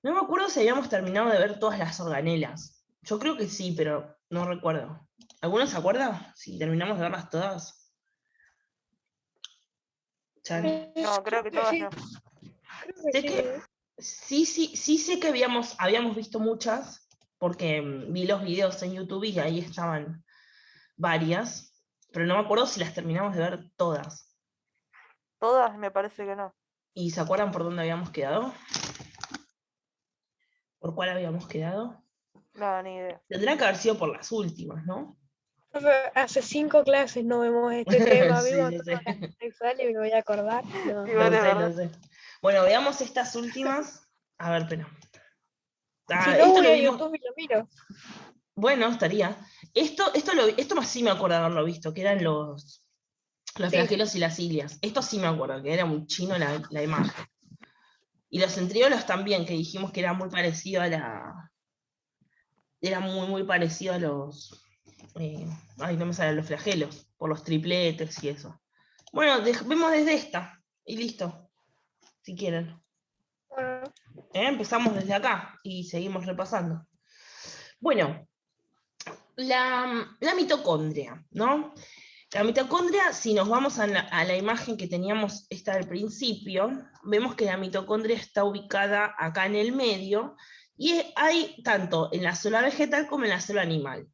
No me acuerdo si habíamos terminado de ver todas las organelas. Yo creo que sí, pero no recuerdo. ¿Alguno se acuerda? Si terminamos de verlas todas. Chan. No, creo Creo que que todas sí, no. creo que Sé sí. que sí sé que habíamos visto muchas, porque vi los videos en YouTube y ahí estaban varias, pero no me acuerdo si las terminamos de ver todas. Todas me parece que no. ¿Y se acuerdan por dónde habíamos quedado? ¿Por cuál habíamos quedado? No, ni idea. Tendrá que haber sido por las últimas, ¿no? Hace 5 clases no vemos este tema, Sí, vimos yo sé. todo las sexual y me voy a acordar. No. Igual Lo es sé, verdad. lo sé. Bueno, veamos estas últimas. A ver, pero. Si Ah, no, esto voy lo a vimos. YouTube y lo miro. Bueno, estaría. Esto más sí me acuerdo de haberlo visto, que eran los Sí, flagelos y las cilias. Esto sí me acuerdo, que era muy chino la imagen. Y los centriolos también, que dijimos que era muy parecido a la. Era muy, muy parecido a los. Ay, no me salen los flagelos, por los tripletes y eso. Bueno, vemos desde esta. Y listo, si quieren. bueno, Empezamos desde acá y seguimos repasando. Bueno, la mitocondria, ¿no? La mitocondria, si nos vamos a la imagen que teníamos esta al principio, vemos que la mitocondria está ubicada acá en el medio y hay tanto en la célula vegetal como en la célula animal.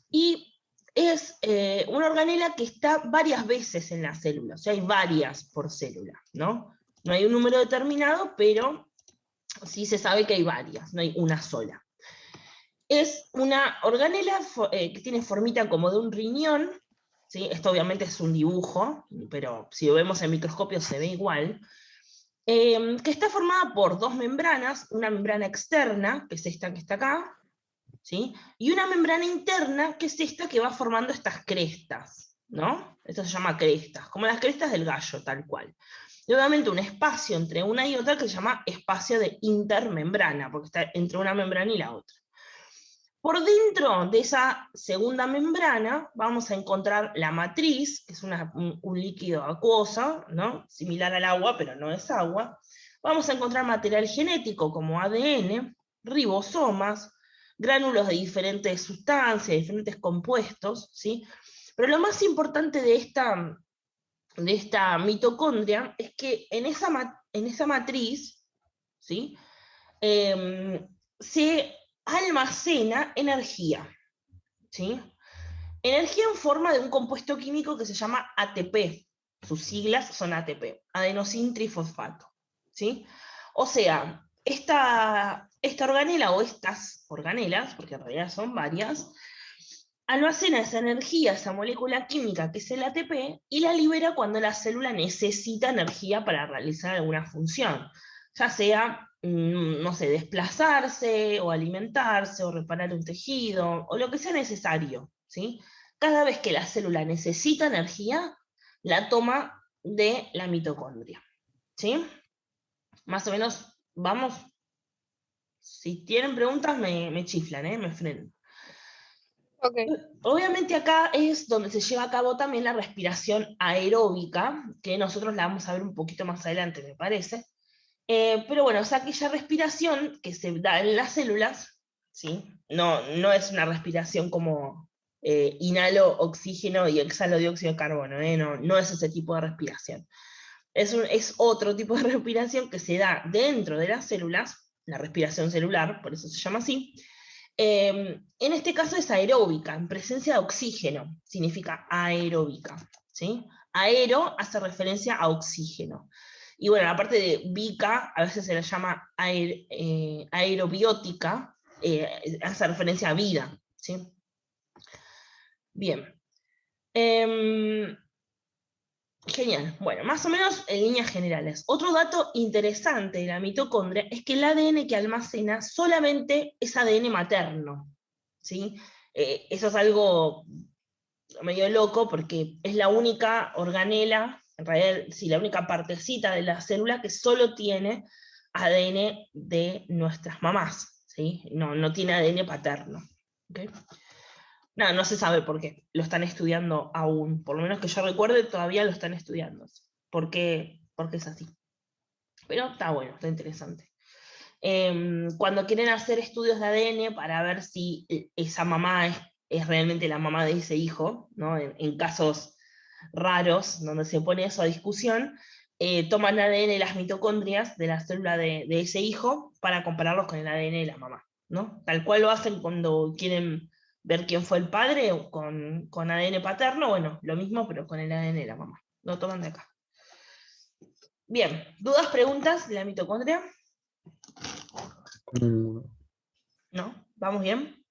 Y es una organela que está varias veces en la célula, o sea, hay varias por célula, ¿no? No hay un número determinado, pero sí se sabe que hay varias, no hay una sola. Es una organela que tiene formita como de un riñón, ¿sí? Esto obviamente es un dibujo, pero si lo vemos en microscopio se ve igual, que está formada por dos membranas, una membrana externa, que es esta que está acá, ¿sí? Y una membrana interna, que es esta que va formando estas crestas, ¿no? Esto se llama crestas, como las crestas del gallo, tal cual. Y obviamente un espacio entre una y otra que se llama espacio de intermembrana, porque está entre una membrana y la otra. Por dentro de esa segunda membrana vamos a encontrar la matriz, que es un líquido acuoso, ¿no? Similar al agua, pero no es agua. Vamos a encontrar material genético como ADN, ribosomas, gránulos de diferentes sustancias, diferentes compuestos, ¿sí? Pero lo más importante de esta mitocondria es que en esa matriz, ¿sí? Se almacena energía, ¿sí? Energía en forma de un compuesto químico que se llama ATP. Sus siglas son ATP, adenosín trifosfato, ¿sí? O sea, esta organela o estas organelas, porque en realidad son varias, almacena esa energía, esa molécula química que es el ATP, y la libera cuando la célula necesita energía para realizar alguna función, ya sea, no sé, desplazarse, o alimentarse, o reparar un tejido, o lo que sea necesario, ¿sí? Cada vez que la célula necesita energía, la toma de la mitocondria, ¿sí? Más o menos, vamos, si tienen preguntas me chiflan, me frenan. ok. Obviamente acá es donde se lleva a cabo también la respiración aeróbica, que nosotros la vamos a ver un poquito más adelante, me parece. Pero bueno, o sea, aquella respiración que se da en las células, ¿sí? No es una respiración como inhalo oxígeno y exhalo dióxido de carbono, no es ese tipo de respiración. Es otro tipo de respiración que se da dentro de las células, la respiración celular, por eso se llama así, en este caso es aeróbica, en presencia de oxígeno, significa aeróbica, ¿sí? Aero hace referencia a oxígeno. Y bueno, la parte de bica, a veces se la llama aerobiótica, hace referencia a vida, ¿sí? Bien. Genial. Bueno, más o menos en líneas generales. Otro dato interesante de la mitocondria es que el ADN que almacena solamente es ADN materno, ¿sí? Eso es algo medio loco porque es la única organela, en realidad sí, la única partecita de la célula que solo tiene ADN de nuestras mamás, ¿sí? No tiene ADN paterno. ¿Okay? No se sabe por qué. Lo están estudiando aún. Por lo menos que yo recuerde, todavía lo están estudiando. ¿Por qué es así? Pero está bueno, está interesante. Cuando quieren hacer estudios de ADN para ver si esa mamá es realmente la mamá de ese hijo, ¿no? En casos raros donde se pone eso a discusión, toman ADN de las mitocondrias de la célula de ese hijo para compararlos con el ADN de la mamá, ¿no? Tal cual lo hacen cuando quieren ver quién fue el padre con ADN paterno, bueno, lo mismo pero con el ADN de la mamá. Lo toman de acá. Bien, ¿dudas, preguntas de la mitocondria? ¿No? ¿Vamos bien?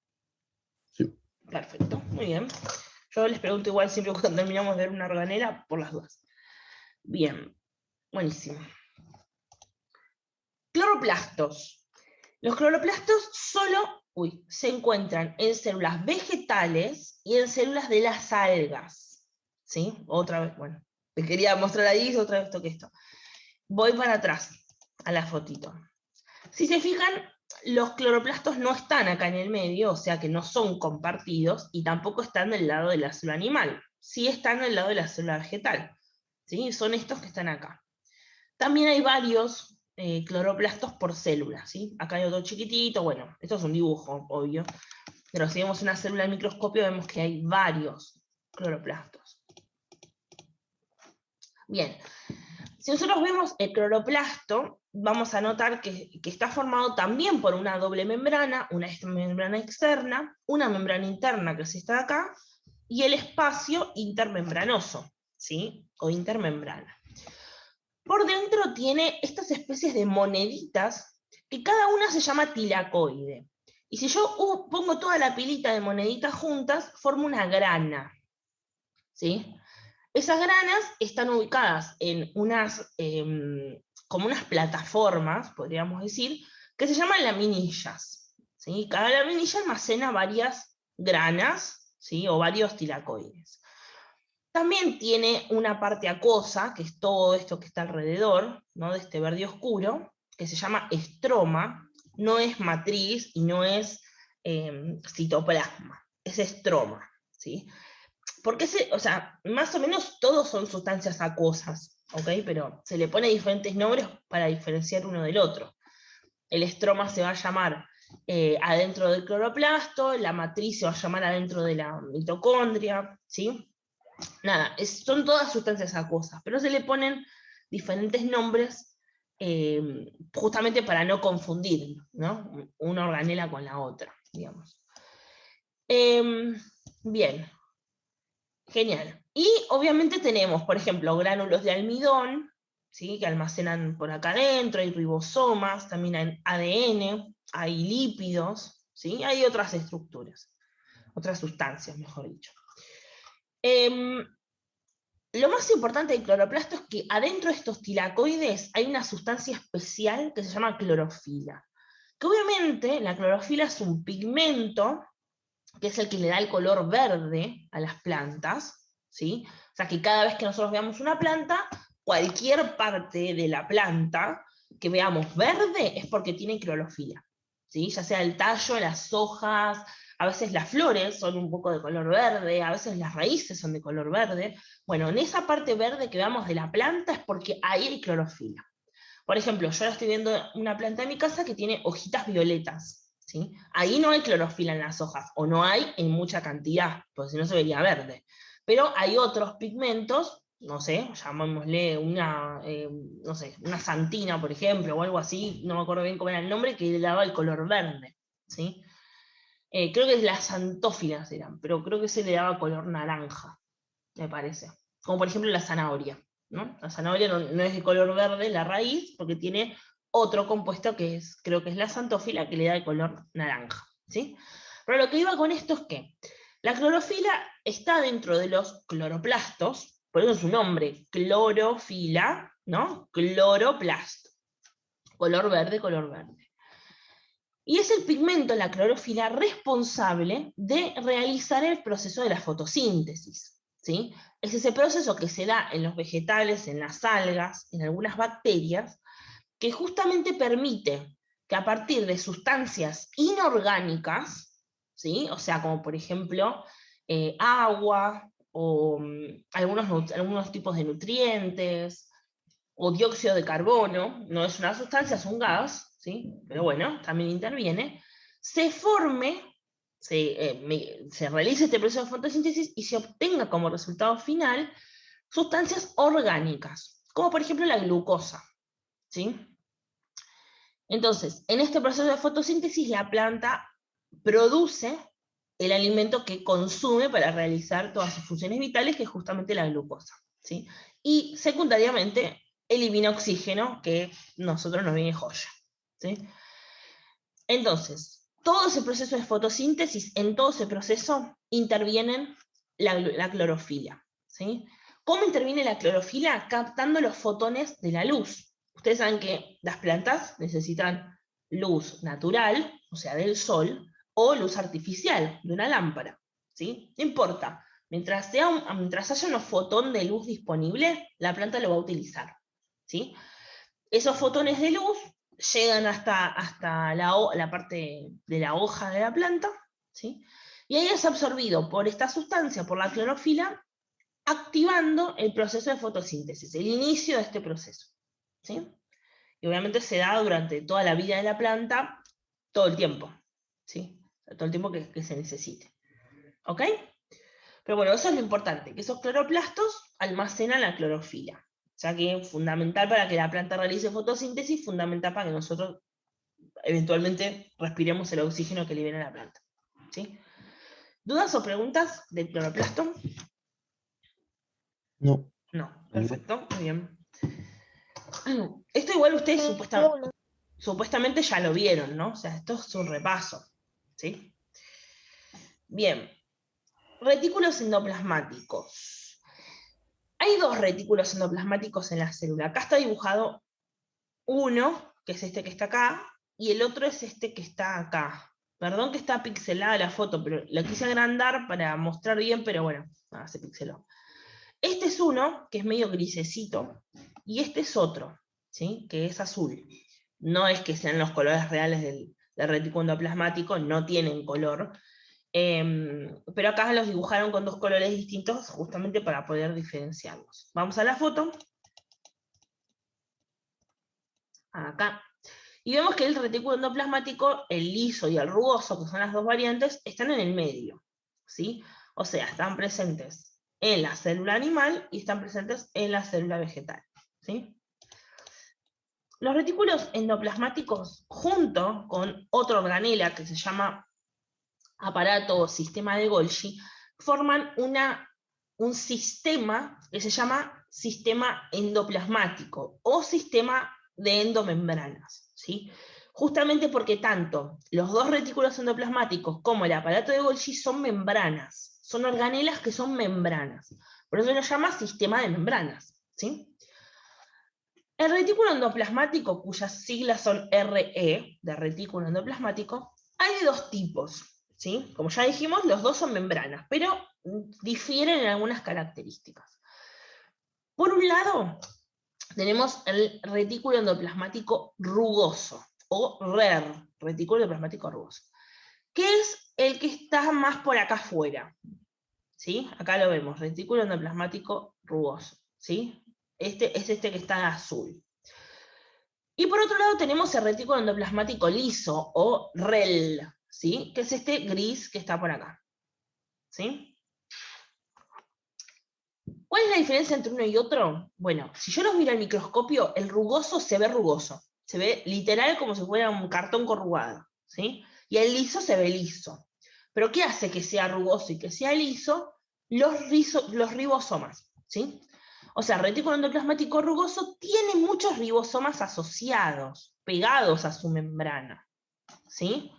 Sí. Perfecto, muy bien. Yo les pregunto igual siempre cuando terminamos de ver una organela, por las dudas. Bien, buenísimo. Cloroplastos. Los cloroplastos solo se encuentran en células vegetales y en células de las algas. ¿Sí? Otra vez, bueno, les quería mostrar ahí, otra vez toqué esto. Voy para atrás, a la fotito. Si se fijan, los cloroplastos no están acá en el medio, o sea que no son compartidos, y tampoco están del lado de la célula animal. Sí están del lado de la célula vegetal. ¿Sí? Son estos que están acá. También hay varios cloroplastos por célula. ¿Sí? Acá hay otro chiquitito, bueno, esto es un dibujo, obvio. Pero si vemos una célula al microscopio, vemos que hay varios cloroplastos. Bien. Si nosotros vemos el cloroplasto, vamos a notar que está formado también por una doble membrana, una membrana externa, una membrana interna, que es esta de acá, y el espacio intermembranoso, ¿sí? O intermembrana. Por dentro tiene estas especies de moneditas, que cada una se llama tilacoide. Y si yo pongo toda la pilita de moneditas juntas, forma una grana, ¿sí? Esas granas están ubicadas en unas, como unas plataformas, podríamos decir, que se llaman laminillas. ¿Sí? Cada laminilla almacena varias granas, ¿sí? O varios tilacoides. También tiene una parte acuosa, que es todo esto que está alrededor, ¿no? De este verde oscuro, que se llama estroma, no es matriz y no es citoplasma, es estroma, ¿sí? Porque o sea, más o menos todos son sustancias acuosas, ¿ok? Pero se le pone diferentes nombres para diferenciar uno del otro. El estroma se va a llamar adentro del cloroplasto, la matriz se va a llamar adentro de la mitocondria, ¿sí? Nada, son todas sustancias acuosas, pero se le ponen diferentes nombres justamente para no confundir, ¿no? Una organela con la otra, digamos. Bien. Genial. Y obviamente tenemos, por ejemplo, gránulos de almidón, ¿sí? Que almacenan por acá adentro, hay ribosomas, también hay ADN, hay lípidos, ¿sí? Hay otras estructuras, otras sustancias, mejor dicho. Lo más importante del cloroplasto es que adentro de estos tilacoides hay una sustancia especial que se llama clorofila. Que obviamente la clorofila es un pigmento que es el que le da el color verde a las plantas, ¿sí? O sea que cada vez que nosotros veamos una planta, cualquier parte de la planta que veamos verde es porque tiene clorofila, ¿sí? Ya sea el tallo, las hojas, a veces las flores son un poco de color verde, a veces las raíces son de color verde. Bueno, en esa parte verde que veamos de la planta es porque ahí hay clorofila. Por ejemplo, yo ahora estoy viendo una planta en mi casa que tiene hojitas violetas, ¿sí? Ahí no hay clorofila en las hojas, o no hay en mucha cantidad, porque si no se vería verde. Pero hay otros pigmentos, no sé, llamémosle no sé, una santina, por ejemplo, o algo así, no me acuerdo bien cómo era el nombre, que le daba el color verde, ¿sí? Creo que las xantófilas eran, pero creo que se le daba color naranja, me parece. Como por ejemplo la zanahoria, ¿no? La zanahoria no es de color verde la raíz, porque tiene otro compuesto que creo que es la xantófila, que le da el color naranja, ¿sí? Pero lo que iba con esto es que la clorofila está dentro de los cloroplastos, por eso su nombre, clorofila, ¿no? Cloroplasto. Color verde, color verde. Y es el pigmento, la clorofila, responsable de realizar el proceso de la fotosíntesis, ¿sí? Es ese proceso que se da en los vegetales, en las algas, en algunas bacterias, que justamente permite que a partir de sustancias inorgánicas, ¿sí? O sea, como por ejemplo agua, o algunos tipos de nutrientes, o dióxido de carbono, no es una sustancia, es un gas, ¿sí? Pero bueno, también interviene, se realice este proceso de fotosíntesis y se obtenga como resultado final sustancias orgánicas, como por ejemplo la glucosa, ¿sí? Entonces, en este proceso de fotosíntesis la planta produce el alimento que consume para realizar todas sus funciones vitales, que es justamente la glucosa, ¿sí? Y secundariamente elimina oxígeno, que nosotros nos viene joya, ¿sí? Entonces, todo ese proceso de fotosíntesis, en todo ese proceso interviene la clorofila, ¿sí? ¿Cómo interviene la clorofila? Captando los fotones de la luz. Ustedes saben que las plantas necesitan luz natural, o sea, del sol, o luz artificial, de una lámpara, ¿sí? No importa. Mientras haya unos fotones de luz disponible, la planta lo va a utilizar, ¿sí? Esos fotones de luz llegan hasta la parte de la hoja de la planta, ¿sí? Y ahí es absorbido por esta sustancia, por la clorofila, activando el proceso de fotosíntesis, el inicio de este proceso, ¿sí? Y obviamente se da durante toda la vida de la planta, todo el tiempo, ¿sí? Todo el tiempo que se necesite, ¿ok? Pero bueno, eso es lo importante, que esos cloroplastos almacenan la clorofila. O sea que es fundamental para que la planta realice fotosíntesis, fundamental para que nosotros eventualmente respiremos el oxígeno que libera la planta, ¿sí? ¿Dudas o preguntas del cloroplasto? No. No, perfecto, muy bien. Esto igual ustedes supuestamente ya lo vieron, ¿no? O sea, esto es un repaso, ¿sí? Bien. Retículos endoplasmáticos. Hay dos retículos endoplasmáticos en la célula. Acá está dibujado uno, que es este que está acá, y el otro es este que está acá. Perdón que está pixelada la foto, pero la quise agrandar para mostrar bien, pero bueno, se pixeló. Este es uno, que es medio grisecito, y este es otro, ¿sí? Que es azul. No es que sean los colores reales del retículo endoplasmático, no tienen color, pero acá los dibujaron con dos colores distintos justamente para poder diferenciarlos. Vamos a la foto. Acá. Y vemos que el retículo endoplasmático, el liso y el rugoso, que son las dos variantes, están en el medio, ¿sí? O sea, están presentes en la célula animal y están presentes en la célula vegetal, ¿sí? Los retículos endoplasmáticos, junto con otra organela que se llama aparato o sistema de Golgi, forman un sistema que se llama sistema endoplasmático o sistema de endomembranas, ¿sí? Justamente porque tanto los dos retículos endoplasmáticos como el aparato de Golgi son membranas, son organelas que son membranas. Por eso se lo llama sistema de membranas, ¿sí? El retículo endoplasmático, cuyas siglas son RE, de retículo endoplasmático, hay de dos tipos, ¿sí? Como ya dijimos, los dos son membranas, pero difieren en algunas características. Por un lado, tenemos el retículo endoplasmático rugoso, o RER, retículo endoplasmático rugoso, que es el que está más por acá afuera, ¿sí? Acá lo vemos, retículo endoplasmático rugoso, ¿sí? Este es este que está azul. Y por otro lado tenemos el retículo endoplasmático liso, o REL, ¿sí? Que es este gris que está por acá, ¿sí? ¿Cuál es la diferencia entre uno y otro? Bueno, si yo los miro al microscopio, el rugoso se ve rugoso, se ve literal como si fuera un cartón corrugado, ¿sí? Y el liso se ve liso. ¿Pero qué hace que sea rugoso y que sea liso? Los ribosomas, ¿sí? O sea, el retículo endoplasmático rugoso tiene muchos ribosomas asociados, pegados a su membrana, ¿sí?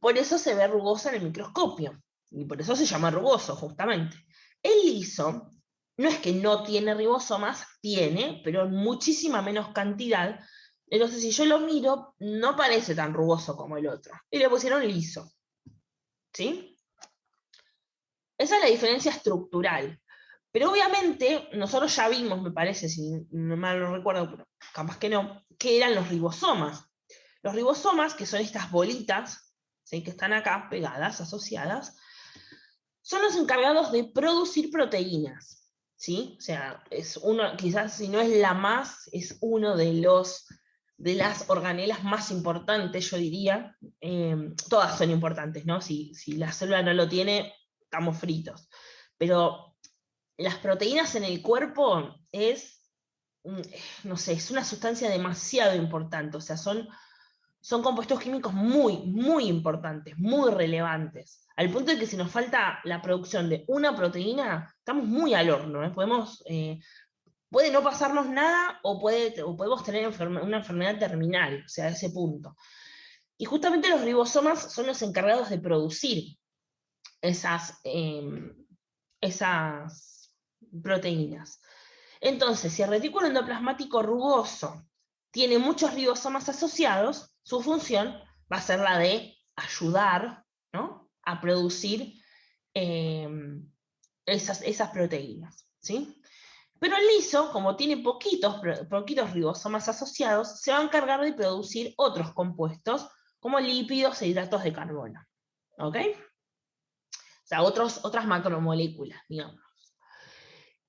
Por eso se ve rugoso en el microscopio, y por eso se llama rugoso, justamente. El liso no es que no tiene ribosomas, tiene, pero en muchísima menos cantidad. Entonces, si yo lo miro, no parece tan rugoso como el otro. Y le pusieron liso, ¿sí? Esa es la diferencia estructural. Pero obviamente, nosotros ya vimos, me parece, si no mal lo recuerdo, pero capaz que no, que eran los ribosomas. Los ribosomas, que son estas bolitas, ¿sí? Que están acá pegadas, asociadas, son los encargados de producir proteínas, ¿sí? O sea, es uno, quizás si no es la más, es uno de las organelas más importantes, yo diría. Todas son importantes, ¿no? Si la célula no lo tiene, estamos fritos. Pero las proteínas en el cuerpo no sé, es una sustancia demasiado importante, o sea, son compuestos químicos muy, muy importantes, muy relevantes, al punto de que si nos falta la producción de una proteína, estamos muy al horno, ¿eh? Puede no pasarnos nada o podemos tener una enfermedad terminal, o sea, a ese punto. Y justamente los ribosomas son los encargados de producir esas proteínas. Entonces, si el retículo endoplasmático rugoso tiene muchos ribosomas asociados, su función va a ser la de ayudar, ¿no?, a producir esas proteínas, ¿sí? Pero el liso, como tiene poquitos ribosomas asociados, se va a encargar de producir otros compuestos, como lípidos e hidratos de carbono. ¿Ok? O sea, otras macromoléculas, digamos.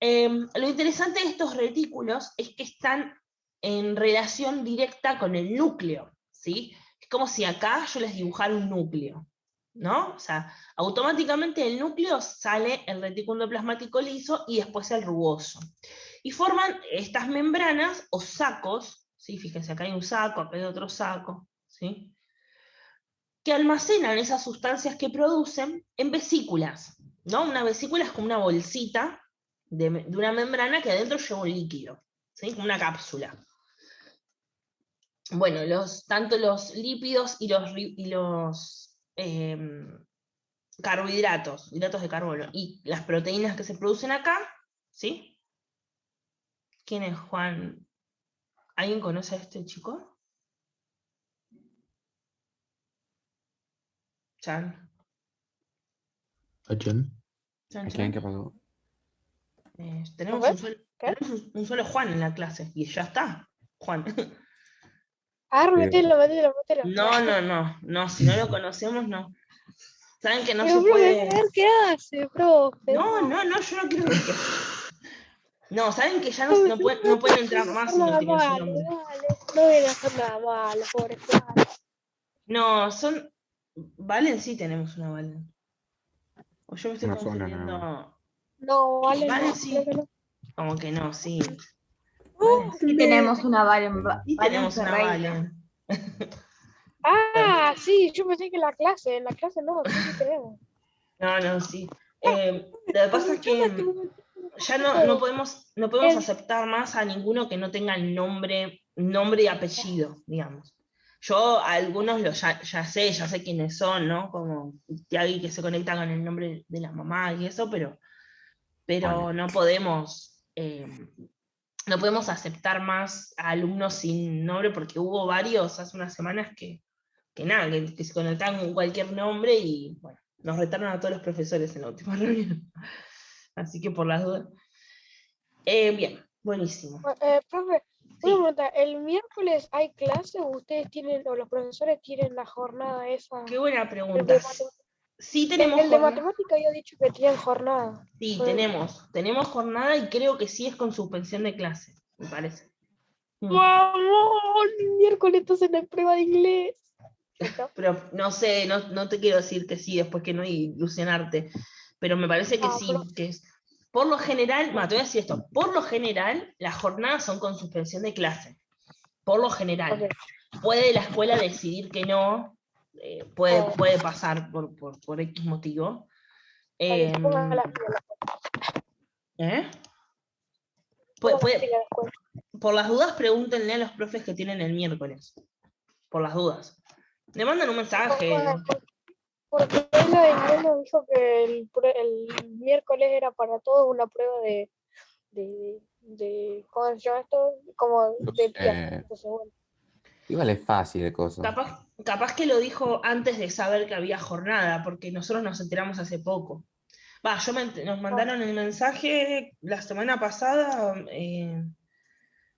Lo interesante de estos retículos es que están en relación directa con el núcleo, ¿sí? Es como si acá yo les dibujara un núcleo, ¿no? O sea, automáticamente del núcleo sale el retículo endoplasmático liso y después el rugoso. Y forman estas membranas o sacos, ¿sí? Fíjense, acá hay un saco, acá hay otro saco, ¿sí?, que almacenan esas sustancias que producen en vesículas, ¿no? Una vesícula es como una bolsita de una membrana que adentro lleva un líquido, ¿sí?, como una cápsula. Bueno, tanto los lípidos y los carbohidratos, hidratos de carbono, y las proteínas que se producen acá, ¿sí? ¿Quién es Juan? ¿Alguien conoce a este chico? Chan. ¿A quién? Chan, ¿A quién? Chan. ¿Qué pasó? Tenemos un solo Juan en la clase, y ya está, Juan. Metelo. No, si no lo conocemos, no. Saben que no Pero, se profe, puede. a ver qué hace, profe. No, yo no quiero ver qué. No, saben que ya Profe, no pueden entrar más si no nada tienen su malo, nombre. dale. No viene a hacer nada malo, pobre Juan. No, Valen sí tenemos una Valen. O yo me estoy Una sola nada más. confundiendo. No, vale, Valen no, sí. creo que no. Como que no, sí. Oh, Valen Sí tenemos una Valen, sí Valen tenemos una Ferreira. Valen. Ah, sí, yo pensé que en la clase no, sí tenemos. No, sí. Lo que pasa es que ya no podemos aceptar más a ninguno que no tenga el nombre y apellido, digamos. Yo a algunos ya sé quiénes son, ¿no? Como alguien que se conecta con el nombre de la mamá y eso, pero Vale. no podemos aceptar más a alumnos sin nombre, porque hubo varios hace unas semanas que se conectaban con cualquier nombre y bueno, nos retaron a todos los profesores en la última reunión. Así que por las dudas. Bien, buenísimo. Profe, Sí. una pregunta, ¿el miércoles hay clase o ustedes tienen, o los profesores tienen la jornada esa? Qué buena El pregunta. de, matem- Sí tenemos el de jornada. matemática había dicho que tenían jornada. Sí, Bueno. tenemos jornada y creo que sí es con suspensión de clase, me parece. ¡Vamos! Miércoles entonces no hay prueba de inglés. Pero no sé, no te quiero decir que sí, después que no ilusionarte, pero me parece que sí, que es, por lo general, te voy a decir esto, por lo general las jornadas son con suspensión de clase, por lo general. Ok. Puede la escuela decidir que no, puede pasar por X motivo. Ahí, pongan las pilas. ¿Eh? Pongan las pilas después. Por las dudas, pregúntenle a los profes que tienen el miércoles. Por las dudas. Le mandan un mensaje. Porque la de inglés nos dijo que el miércoles era para todos una prueba de ¿cómo se llama esto? Como de pie. Entonces, bueno. Igual es fácil de cosas. Capaz que lo dijo antes de saber que había jornada, porque nosotros nos enteramos hace poco. Nos mandaron el mensaje la semana pasada,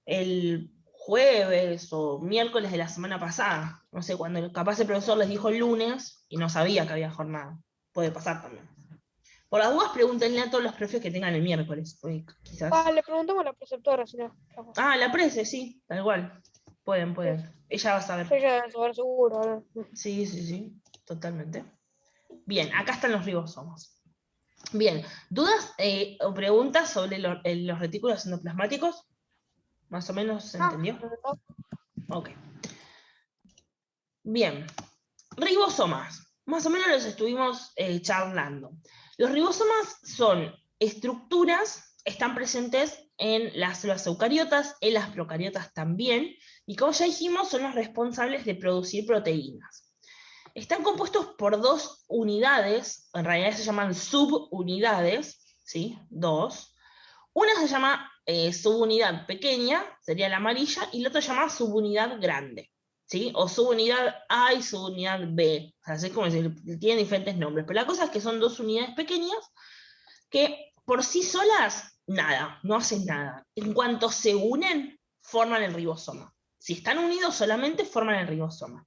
el jueves o miércoles de la semana pasada. No sé, cuando capaz el profesor les dijo el lunes y no sabía que había jornada. Puede pasar también. Por las dudas, pregúntenle a todos los profes que tengan el miércoles. Porque quizás... Le preguntamos a la preceptora, si no. Ah, la prese, sí, tal cual. Pueden. Ella va a saber. Ella debe saber seguro. Sí, totalmente. Bien, acá están los ribosomos. Bien, ¿dudas o preguntas sobre los retículos endoplasmáticos? ¿Más o menos se entendió? Ok. Bien, ribosomas. Más o menos los estuvimos charlando. Los ribosomas son estructuras, están presentes en las células eucariotas, en las procariotas también, y como ya dijimos, son los responsables de producir proteínas. Están compuestos por 2 unidades, en realidad se llaman subunidades, ¿sí? 2. Una se llama subunidad pequeña, sería la amarilla, y la otra se llama subunidad grande, ¿sí? O subunidad A y subunidad B. O sea, así como decir, tienen diferentes nombres, pero la cosa es que son 2 unidades pequeñas que por sí solas, nada, no hacen nada. En cuanto se unen, forman el ribosoma. Si están unidos solamente, forman el ribosoma.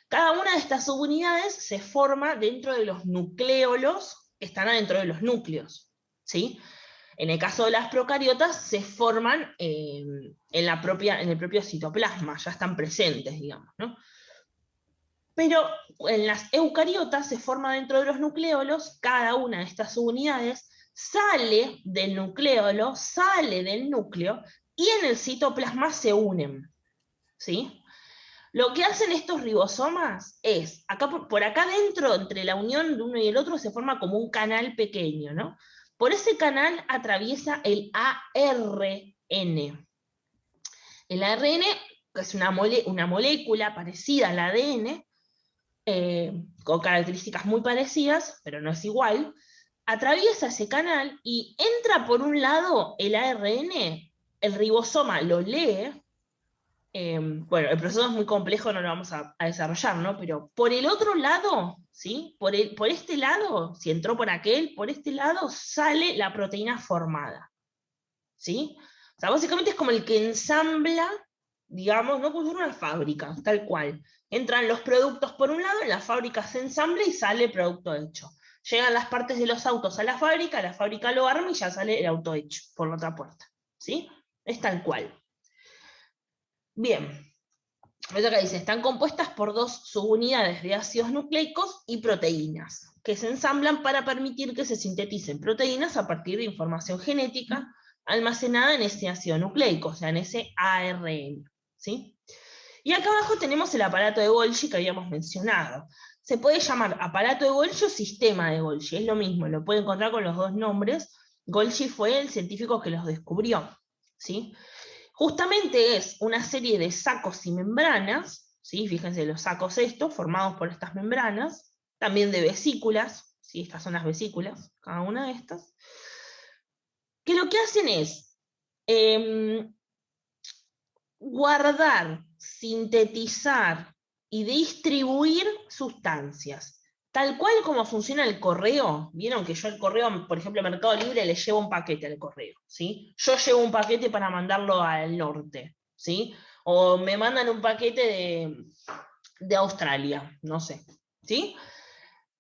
Cada una de estas subunidades se forma dentro de los nucleolos que están adentro de los núcleos, ¿sí? En el caso de las procariotas se forman en el propio citoplasma, ya están presentes, digamos, ¿no? Pero en las eucariotas se forma dentro de los nucleolos, cada una de estas subunidades sale del nucleolo, sale del núcleo, y en el citoplasma se unen, ¿sí? Lo que hacen estos ribosomas es, por acá dentro, entre la unión de uno y el otro, se forma como un canal pequeño, ¿no? Por ese canal atraviesa el ARN. El ARN es una molécula parecida al ADN, con características muy parecidas, pero no es igual, atraviesa ese canal y entra por un lado el ARN, el ribosoma lo lee. Bueno, el proceso es muy complejo, no lo vamos a desarrollar, ¿no? Pero por el otro lado, ¿sí? Por este lado, si entró por aquel, por este lado sale la proteína formada, ¿sí? O sea, básicamente es como el que ensambla, digamos, no como una fábrica, tal cual. Entran los productos por un lado, en la fábrica se ensambla y sale el producto hecho. Llegan las partes de los autos a la fábrica lo arma y ya sale el auto hecho por la otra puerta, ¿sí? Es tal cual. Bien, esto que dice, están compuestas por 2 subunidades de ácidos nucleicos y proteínas, que se ensamblan para permitir que se sinteticen proteínas a partir de información genética almacenada en ese ácido nucleico, o sea, en ese ARN, ¿sí? Y acá abajo tenemos el aparato de Golgi que habíamos mencionado. Se puede llamar aparato de Golgi o sistema de Golgi, es lo mismo, lo pueden encontrar con los 2 nombres. Golgi fue el científico que los descubrió, ¿sí? Justamente es una serie de sacos y membranas, ¿sí? Fíjense los sacos estos, formados por estas membranas, también de vesículas, ¿sí? Estas son las vesículas, cada una de estas, que lo que hacen es guardar, sintetizar y distribuir sustancias. Tal cual como funciona el correo, vieron que yo el correo, por ejemplo, Mercado Libre, le llevo un paquete al correo, ¿sí? Yo llevo un paquete para mandarlo al norte, ¿sí? O me mandan un paquete de Australia, no sé, ¿sí?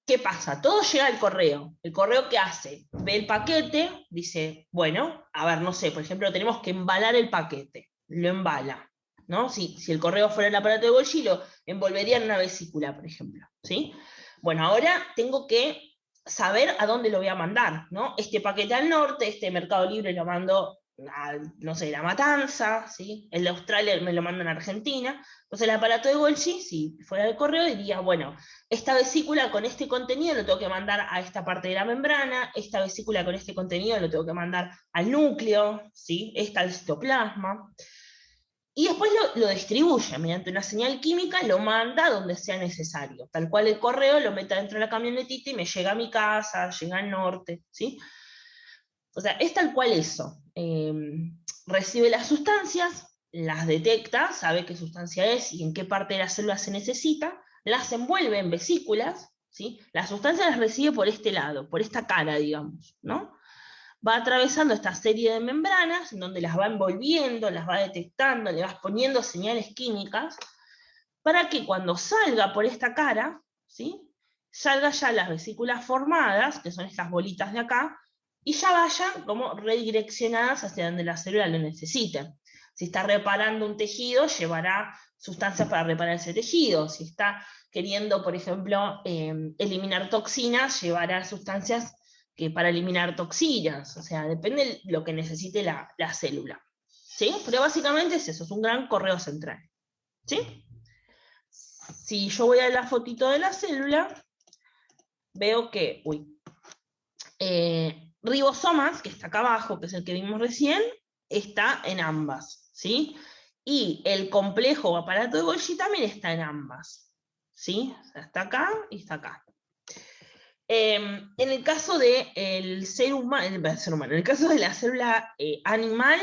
¿Qué pasa? Todo llega al correo. ¿El correo qué hace? Ve el paquete, dice, bueno, a ver, no sé, por ejemplo, tenemos que embalar el paquete, lo embala, ¿no? Si el correo fuera el aparato de Golgi, lo envolvería en una vesícula, por ejemplo, ¿sí? Bueno, ahora tengo que saber a dónde lo voy a mandar, ¿no? Este paquete al norte, este Mercado Libre lo mando a, no sé, La Matanza, ¿sí? El de Australia me lo mandan a Argentina. Entonces el aparato de Golgi, si fuera de correo, diría, bueno, esta vesícula con este contenido lo tengo que mandar a esta parte de la membrana, esta vesícula con este contenido lo tengo que mandar al núcleo, ¿sí? Esta al citoplasma. Y después lo distribuye mediante una señal química, lo manda donde sea necesario. Tal cual el correo lo mete dentro de la camionetita y me llega a mi casa, llega al norte, ¿sí? O sea, es tal cual eso. Recibe las sustancias, las detecta, sabe qué sustancia es y en qué parte de la célula se necesita, las envuelve en vesículas, ¿sí? Las sustancias las recibe por este lado, por esta cara, digamos, ¿no? Va atravesando esta serie de membranas, en donde las va envolviendo, las va detectando, le vas poniendo señales químicas, para que cuando salga por esta cara, ¿sí? salgan ya las vesículas formadas, que son estas bolitas de acá, y ya vayan como redireccionadas hacia donde la célula lo necesite. Si está reparando un tejido, llevará sustancias para reparar ese tejido. Si está queriendo, por ejemplo, eliminar toxinas, llevará sustancias para eliminar toxinas. O sea, depende de lo que necesite la célula. ¿Sí? Pero básicamente es eso, es un gran correo central. ¿Sí? Si yo voy a la fotito de la célula, veo que, ribosomas, que está acá abajo, que es el que vimos recién, está en ambas, ¿sí? Y el complejo o aparato de Golgi también está en ambas, ¿sí? O sea, está acá y está acá. En el caso del ser humano, en el caso de la célula animal,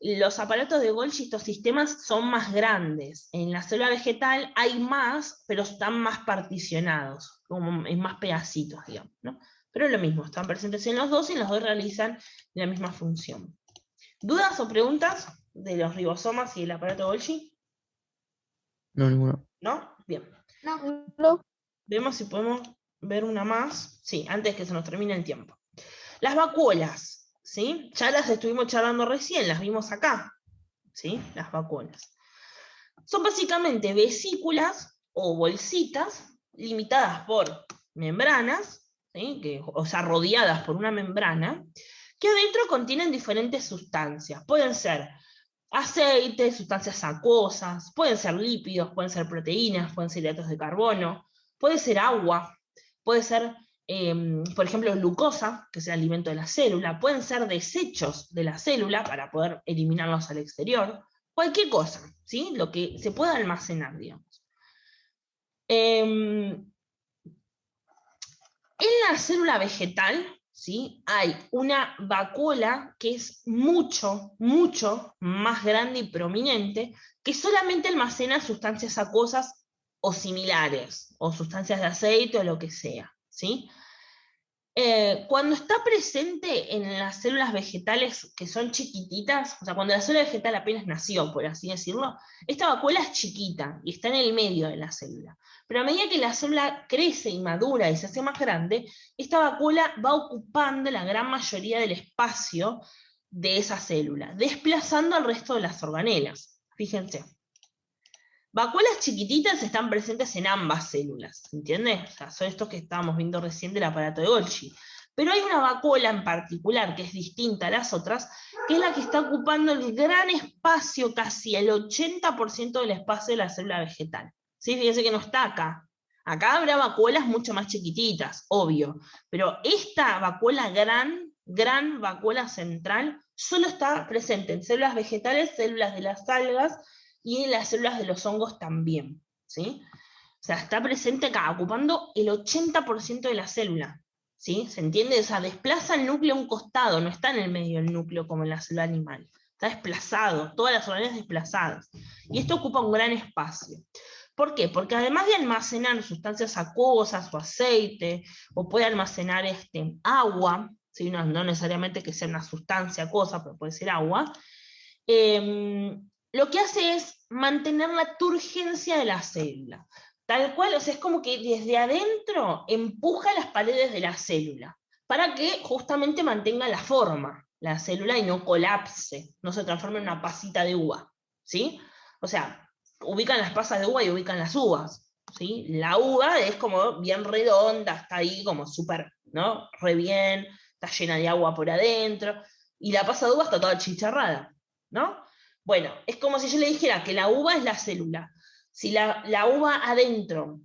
los aparatos de Golgi, estos sistemas son más grandes. En la célula vegetal hay más, pero están más particionados, como en más pedacitos, digamos, ¿no? Pero es lo mismo, están presentes en los dos y los dos realizan la misma función. ¿Dudas o preguntas de los ribosomas y el aparato Golgi? No, ninguno. ¿No? Bien. No, Vemos si podemos ver una más. Sí, antes que se nos termine el tiempo. Las vacuolas, ¿sí? Ya las estuvimos charlando recién, las vimos acá, ¿sí? Las vacuolas. Son básicamente vesículas o bolsitas limitadas por membranas, ¿sí? O sea, rodeadas por una membrana, que adentro contienen diferentes sustancias. Pueden ser aceites, sustancias acuosas, pueden ser lípidos, pueden ser proteínas, pueden ser hidratos de carbono, puede ser agua, puede ser, por ejemplo, glucosa, que es el alimento de la célula, pueden ser desechos de la célula para poder eliminarlos al exterior, cualquier cosa, ¿sí? Lo que se pueda almacenar, digamos. En la célula vegetal, ¿sí? Hay una vacuola que es mucho, mucho más grande y prominente, que solamente almacena sustancias acuosas o similares, o sustancias de aceite o lo que sea, ¿sí? Cuando está presente en las células vegetales que son chiquititas, o sea, cuando la célula vegetal apenas nació, por así decirlo, esta vacuola es chiquita y está en el medio de la célula. Pero a medida que la célula crece y madura y se hace más grande, esta vacuola va ocupando la gran mayoría del espacio de esa célula, desplazando al resto de las organelas. Fíjense. Vacuolas chiquititas están presentes en ambas células, ¿entiendes? O sea, son estos que estábamos viendo recién del aparato de Golgi. Pero hay una vacuola en particular que es distinta a las otras, que es la que está ocupando el gran espacio, casi el 80% del espacio de la célula vegetal. ¿Sí? Fíjense que no está acá. Acá habrá vacuolas mucho más chiquititas, obvio. Pero esta vacuola gran vacuola central, solo está presente en células vegetales, células de las algas, y en las células de los hongos también, ¿sí? O sea, está presente acá, ocupando el 80% de la célula, ¿sí? ¿Se entiende? O sea, desplaza el núcleo a un costado, no está en el medio del núcleo como en la célula animal. Está desplazado, todas las organelas desplazadas. Y esto ocupa un gran espacio. ¿Por qué? Porque además de almacenar sustancias acuosas o aceite, o puede almacenar agua, ¿sí? No necesariamente que sea una sustancia acuosa, pero puede ser agua, lo que hace es mantener la turgencia de la célula. Tal cual, o sea, es como que desde adentro empuja las paredes de la célula, para que justamente mantenga la forma, la célula, y no colapse, no se transforme en una pasita de uva, ¿sí? O sea, ubican las pasas de uva y ubican las uvas, ¿sí? La uva es como bien redonda, está ahí como súper, ¿no? Re bien, está llena de agua por adentro, y la pasa de uva está toda chicharrada, ¿no? Bueno, es como si yo le dijera que la uva es la célula. Si la uva adentro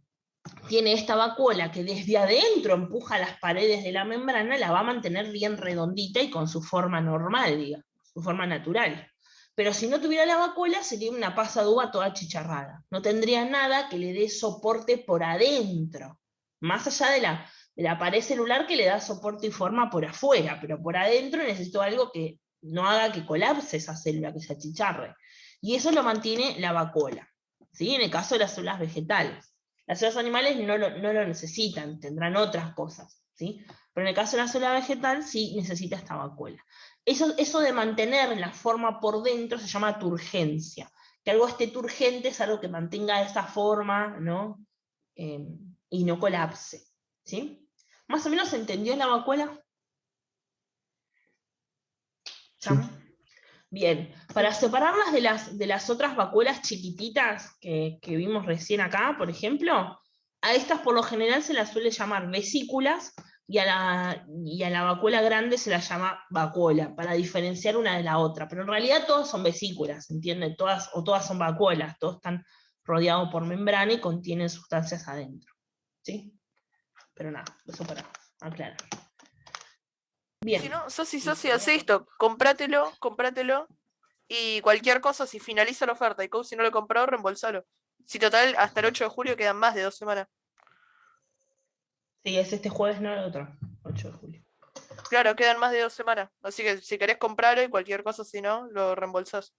tiene esta vacuola que desde adentro empuja las paredes de la membrana, la va a mantener bien redondita y con su forma normal, digamos, su forma natural. Pero si no tuviera la vacuola, sería una pasa de uva toda chicharrada. No tendría nada que le dé soporte por adentro, más allá de la pared celular que le da soporte y forma por afuera, pero por adentro necesito algo que no haga que colapse esa célula, que se achicharre. Y eso lo mantiene la vacuola, ¿sí? En el caso de las células vegetales. Las células animales no lo necesitan, tendrán otras cosas, ¿sí? Pero en el caso de la célula vegetal sí necesita esta vacuola. Eso de mantener la forma por dentro se llama turgencia. Que algo esté turgente es algo que mantenga esa forma, ¿no? Y no colapse, ¿Sí? ¿Más o menos se entendió la vacuola? ¿Sam? Bien, para separarlas de las otras vacuolas chiquititas que vimos recién acá, por ejemplo, a estas por lo general se las suele llamar vesículas, y a la vacuola grande se la llama vacuola, para diferenciar una de la otra. Pero en realidad todas son vesículas, ¿entienden? Todas son vacuolas, todos están rodeados por membrana y contienen sustancias adentro. ¿Sí? Pero nada, eso para aclarar. Bien. Si no, Sosi, hace esto, comprátelo, y cualquier cosa, si finaliza la oferta y si no lo compró, reembolsalo. Si total, hasta el 8 de julio quedan más de 2 semanas. Sí, es este jueves, no el otro, 8 de julio. Claro, quedan más de 2 semanas. Así que si querés comprarlo y cualquier cosa, si no, lo reembolsás.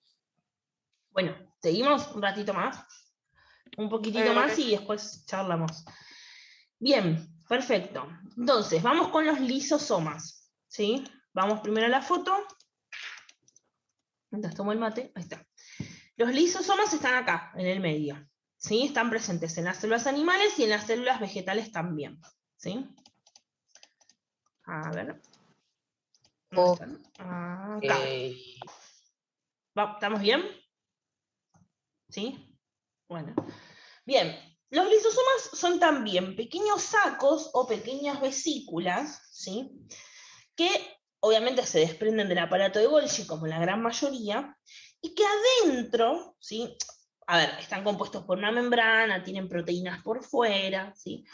Bueno, seguimos un ratito más. Un poquitito más Ok. y después charlamos. Bien, perfecto. Entonces, vamos con los lisosomas. ¿Sí? Vamos primero a la foto. Mientras tomo el mate, ahí está. Los lisosomas están acá, en el medio. ¿Sí? Están presentes en las células animales y en las células vegetales también. ¿Sí? A ver. ¿Dónde están? Acá. ¿Estamos bien? ¿Sí? Bueno. Bien, los lisosomas son también pequeños sacos o pequeñas vesículas, ¿sí? Que obviamente se desprenden del aparato de Golgi, como la gran mayoría, y que adentro, ¿sí? A ver, están compuestos por una membrana, tienen proteínas por fuera, ¿sí?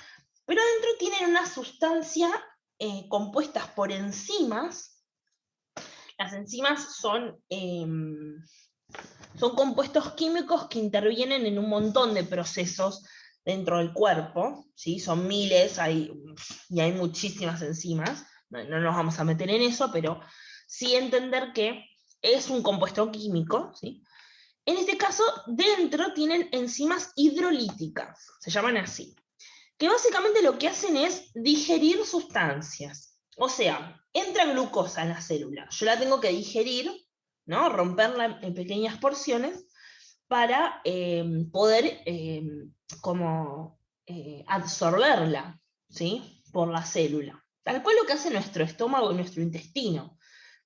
Pero adentro tienen una sustancia compuestas por enzimas. Las enzimas son compuestos químicos que intervienen en un montón de procesos dentro del cuerpo, ¿sí? Son miles, y hay muchísimas enzimas, no nos vamos a meter en eso, pero sí entender que es un compuesto químico, ¿sí? En este caso, dentro tienen enzimas hidrolíticas, se llaman así, que básicamente lo que hacen es digerir sustancias. O sea, entra glucosa en la célula, yo la tengo que digerir, ¿no? Romperla en pequeñas porciones para poder absorberla, ¿sí? Por la célula. Tal cual lo que hace nuestro estómago y nuestro intestino.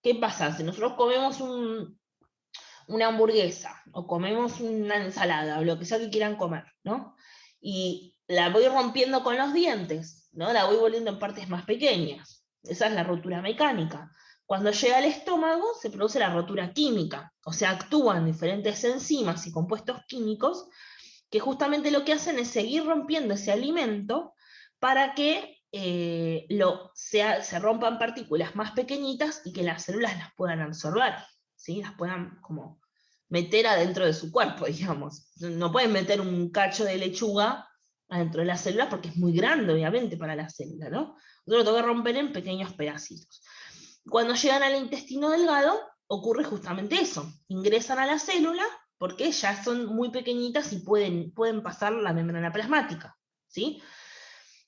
¿Qué pasa? Si nosotros comemos una hamburguesa o comemos una ensalada o lo que sea que quieran comer, ¿no? Y la voy rompiendo con los dientes, ¿no? La voy volviendo en partes más pequeñas. Esa es la rotura mecánica. Cuando llega al estómago se produce la rotura química, o sea, actúan diferentes enzimas y compuestos químicos que justamente lo que hacen es seguir rompiendo ese alimento para que se rompan partículas más pequeñitas y que las células las puedan absorber, ¿sí? Las puedan como meter adentro de su cuerpo, digamos. No pueden meter un cacho de lechuga adentro de la célula porque es muy grande, obviamente, para la célula, ¿no? Entonces lo tengo que romper en pequeños pedacitos. Cuando llegan al intestino delgado, ocurre justamente eso. Ingresan a la célula porque ya son muy pequeñitas y pueden pasar la membrana plasmática, ¿sí?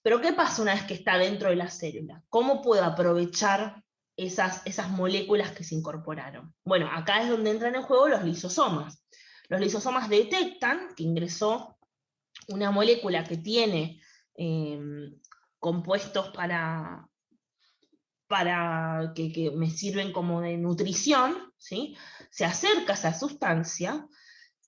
Pero ¿qué pasa una vez que está dentro de la célula? ¿Cómo puedo aprovechar esas moléculas que se incorporaron? Bueno, acá es donde entran en juego los lisosomas. Los lisosomas detectan que ingresó una molécula que tiene compuestos que me sirven como de nutrición, ¿sí? Se acerca a esa sustancia,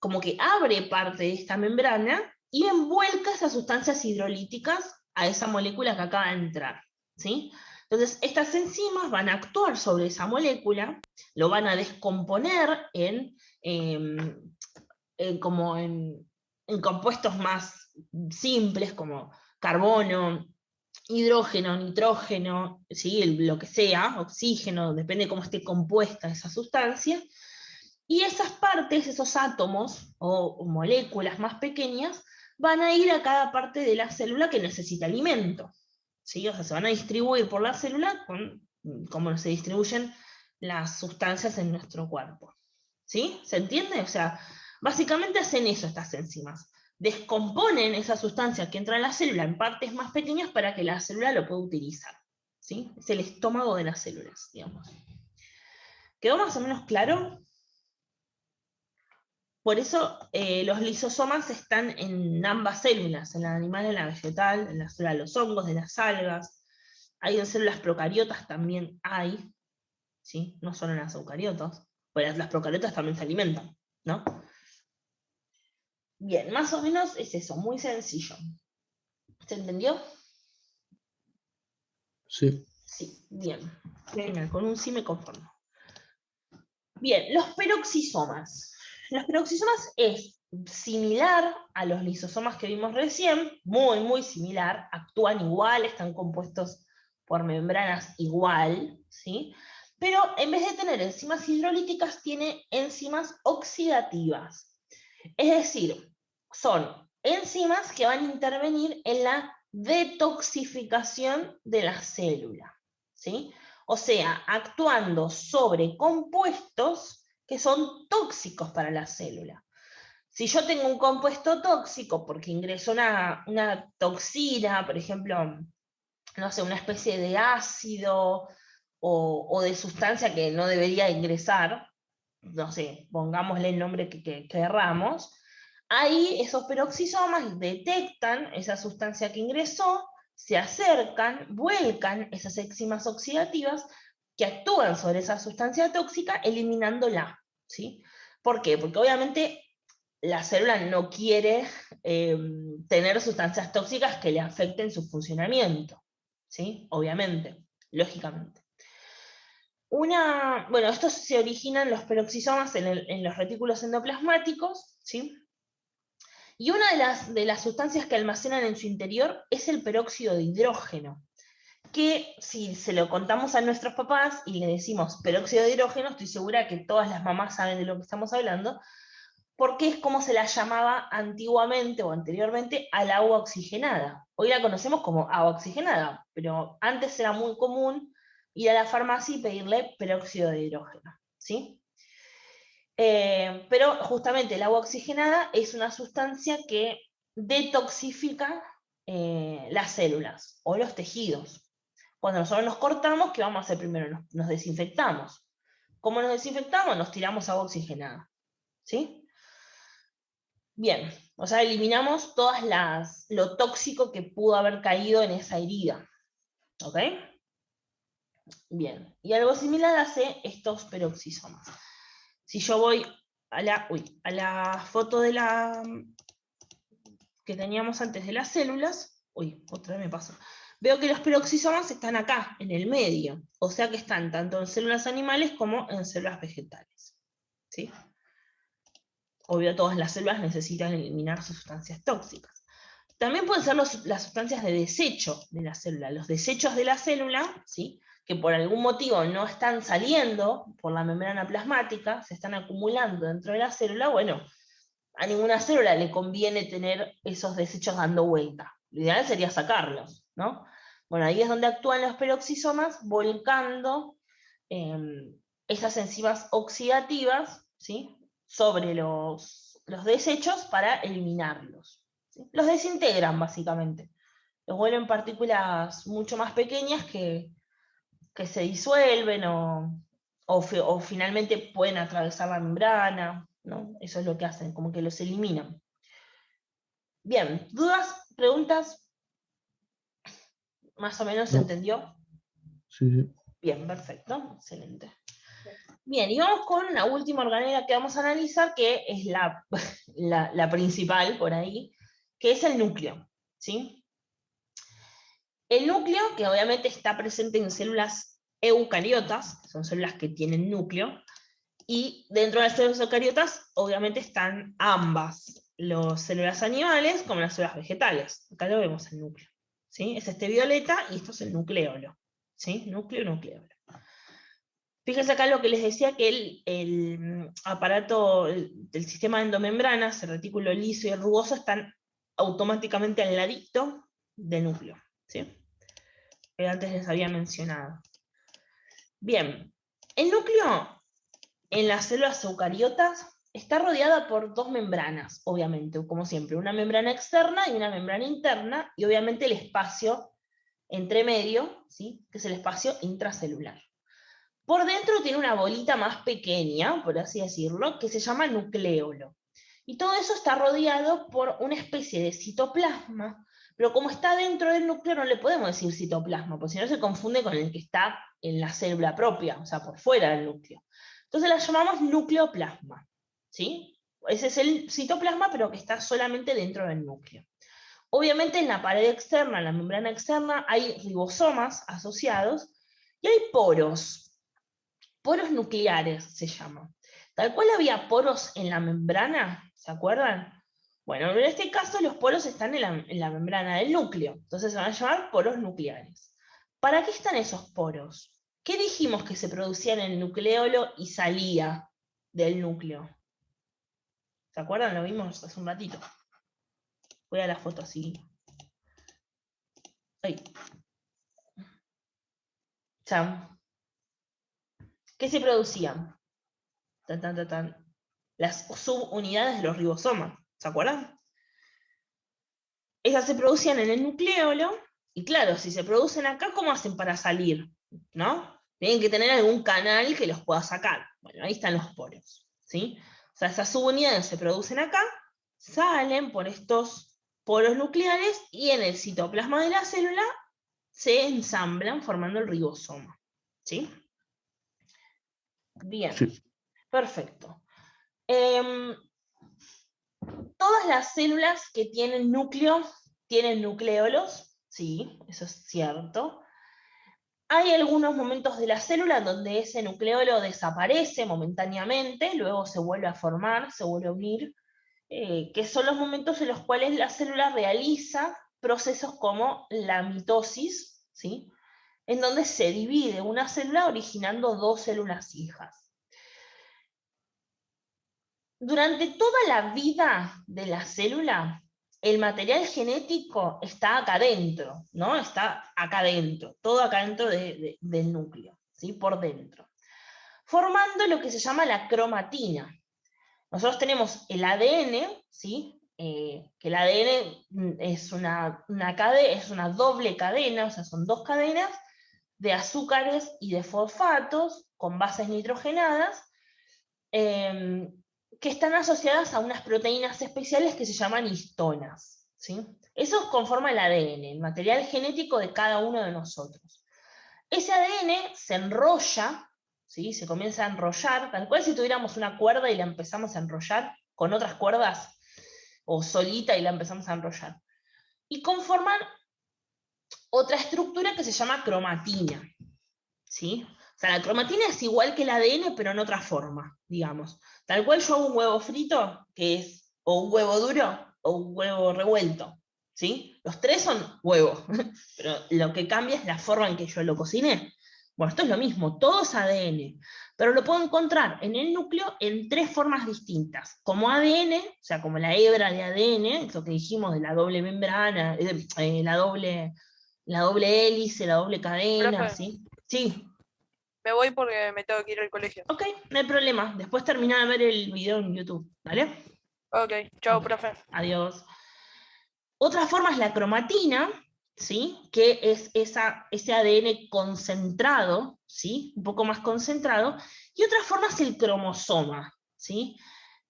como que abre parte de esta membrana y envuelca esas sustancias hidrolíticas a esa molécula que acaba de entrar, ¿sí? Entonces, estas enzimas van a actuar sobre esa molécula, lo van a descomponer como en compuestos más simples, como carbono, hidrógeno, nitrógeno, ¿sí? Lo que sea, oxígeno, depende de cómo esté compuesta esa sustancia, y esas partes, esos átomos o moléculas más pequeñas, van a ir a cada parte de la célula que necesita alimento, ¿sí? O sea, se van a distribuir por la célula como se distribuyen las sustancias en nuestro cuerpo, ¿sí? ¿Se entiende? O sea, básicamente hacen eso estas enzimas. Descomponen esa sustancia que entra en la célula en partes más pequeñas para que la célula lo pueda utilizar, ¿sí? Es el estómago de las células, digamos. ¿Quedó más o menos claro? Por eso los lisosomas están en ambas células, en la animal, en la vegetal, en la célula de los hongos, de las algas. Hay en células procariotas también hay, ¿sí? No solo en las eucariotas, pues las procariotas también se alimentan, ¿no? Bien, más o menos es eso, muy sencillo. ¿Se entendió? Sí. Sí, bien. Genial, con un sí me conformo. Bien, los peroxisomas. Los peroxisomas es similar a los lisosomas que vimos recién, muy, muy similar, actúan igual, están compuestos por membranas igual, ¿sí? Pero en vez de tener enzimas hidrolíticas, tiene enzimas oxidativas. Es decir, son enzimas que van a intervenir en la detoxificación de la célula, ¿sí? O sea, actuando sobre compuestos que son tóxicos para la célula. Si yo tengo un compuesto tóxico porque ingresó una toxina, por ejemplo, no sé, una especie de ácido o de sustancia que no debería ingresar, no sé, pongámosle el nombre que querramos, ahí esos peroxisomas detectan esa sustancia que ingresó, se acercan, vuelcan esas enzimas oxidativas que actúan sobre esa sustancia tóxica, eliminándola, ¿sí? ¿Por qué? Porque obviamente la célula no quiere tener sustancias tóxicas que le afecten su funcionamiento, ¿sí? Obviamente, lógicamente. Bueno, estos se originan los peroxisomas en los retículos endoplasmáticos, ¿sí? Y una de las sustancias que almacenan en su interior es el peróxido de hidrógeno, que si se lo contamos a nuestros papás y le decimos peróxido de hidrógeno, estoy segura que todas las mamás saben de lo que estamos hablando, porque es como se la llamaba antiguamente o anteriormente al agua oxigenada. Hoy la conocemos como agua oxigenada, pero antes era muy común ir a la farmacia y pedirle peróxido de hidrógeno, ¿sí? Pero justamente el agua oxigenada es una sustancia que detoxifica las células o los tejidos. Cuando nosotros nos cortamos, ¿qué vamos a hacer primero? Nos desinfectamos. ¿Cómo nos desinfectamos? Nos tiramos agua oxigenada, ¿sí? Bien, o sea, eliminamos lo tóxico que pudo haber caído en esa herida. ¿Ok? Bien, y algo similar hace estos peroxisomas. Si yo voy a la foto que teníamos antes de las células, otra vez me paso, veo que los peroxisomas están acá, en el medio, o sea que están tanto en células animales como en células vegetales. ¿Sí? Obvio, todas las células necesitan eliminar sus sustancias tóxicas. También pueden ser las sustancias de desecho de la célula. Los desechos de la célula, ¿sí? Que por algún motivo no están saliendo por la membrana plasmática, se están acumulando dentro de la célula, bueno, a ninguna célula le conviene tener esos desechos dando vuelta. Lo ideal sería sacarlos, ¿no? Bueno, ahí es donde actúan los peroxisomas, volcando esas enzimas oxidativas, ¿sí? Sobre los desechos para eliminarlos, ¿sí? Los desintegran, básicamente. Los vuelven partículas mucho más pequeñas que se disuelven o finalmente pueden atravesar la membrana, ¿no? Eso es lo que hacen, como que los eliminan. Bien, ¿dudas? ¿Preguntas? ¿Más o menos se No. entendió? Sí. Bien, perfecto, excelente. Bien, y vamos con la última organela que vamos a analizar, que es la principal por ahí, que es el núcleo, ¿sí? El núcleo, que obviamente está presente en células eucariotas, son células que tienen núcleo, y dentro de las células eucariotas, obviamente están ambas, las células animales como las células vegetales. Acá lo vemos el núcleo, ¿sí? Es este violeta y esto es el nucleolo, ¿sí? Núcleo, nucleolo. Fíjense acá lo que les decía, que el aparato del sistema de endomembranas, el retículo liso y el rugoso, están automáticamente al ladito del núcleo, ¿sí? Que antes les había mencionado. Bien, el núcleo en las células eucariotas está rodeada por dos membranas, obviamente, como siempre, una membrana externa y una membrana interna, y obviamente el espacio entre medio, ¿sí? Que es el espacio intracelular. Por dentro tiene una bolita más pequeña, por así decirlo, que se llama nucleolo. Y todo eso está rodeado por una especie de citoplasma, pero como está dentro del núcleo no le podemos decir citoplasma, porque si no se confunde con el que está en la célula propia, o sea, por fuera del núcleo. Entonces la llamamos nucleoplasma, ¿sí? Ese es el citoplasma, pero que está solamente dentro del núcleo. Obviamente en la pared externa, en la membrana externa, hay ribosomas asociados, y hay poros nucleares se llaman. Tal cual había poros en la membrana, ¿se acuerdan? Bueno, en este caso los poros están en la membrana del núcleo, entonces se van a llamar poros nucleares. ¿Para qué están esos poros? ¿Qué dijimos que se producía en el nucleolo y salía del núcleo? ¿Se acuerdan? Lo vimos hace un ratito. Voy a la foto así. Ahí. Chao. ¿Qué se producían? Tan, tan, tan, tan. Las subunidades de los ribosomas, ¿se acuerdan? Esas se producían en el nucleolo, y claro, si se producen acá, ¿cómo hacen para salir? ¿No? Tienen que tener algún canal que los pueda sacar. Bueno, ahí están los poros, ¿sí? O sea, esas subunidades se producen acá, salen por estos poros nucleares, y en el citoplasma de la célula se ensamblan formando el ribosoma, ¿sí? Bien, Sí. perfecto. Todas las células que tienen núcleo tienen nucleolos, sí, eso es cierto. Hay algunos momentos de la célula donde ese nucleolo desaparece momentáneamente, luego se vuelve a formar, se vuelve a unir, que son los momentos en los cuales la célula realiza procesos como la mitosis, ¿sí? En donde se divide una célula originando dos células hijas. Durante toda la vida de la célula, el material genético está acá adentro, ¿no? Está acá adentro, todo acá dentro del núcleo, ¿sí? Por dentro. Formando lo que se llama la cromatina. Nosotros tenemos el ADN, ¿sí? Que el ADN es una doble cadena, o sea, son dos cadenas de azúcares y de fosfatos con bases nitrogenadas, que están asociadas a unas proteínas especiales que se llaman histonas, ¿sí? Eso conforma el ADN, el material genético de cada uno de nosotros. Ese ADN se enrolla, ¿sí? Se comienza a enrollar, tal cual si tuviéramos una cuerda y la empezamos a enrollar con otras cuerdas, o solita y la empezamos a enrollar. Y conforman otra estructura que se llama cromatina, ¿sí? O sea, la cromatina es igual que el ADN, pero en otra forma, digamos. Tal cual yo hago un huevo frito, que es o un huevo duro o un huevo revuelto, ¿sí? Los tres son huevos, pero lo que cambia es la forma en que yo lo cociné. Bueno, esto es lo mismo, todo es ADN, pero lo puedo encontrar en el núcleo en tres formas distintas. Como ADN, o sea, como la hebra de ADN, lo que dijimos de la doble membrana, la doble hélice, la doble cadena, Profe, ¿sí? Sí, me voy porque me tengo que ir al colegio. ok, no hay problema. Después termina de ver el video en YouTube, ¿vale? Ok, chao, Ok, profe. adiós. Otra forma es la cromatina, ¿sí? Que es ese ADN concentrado, ¿sí? Un poco más concentrado. Y otra forma es el cromosoma, ¿sí?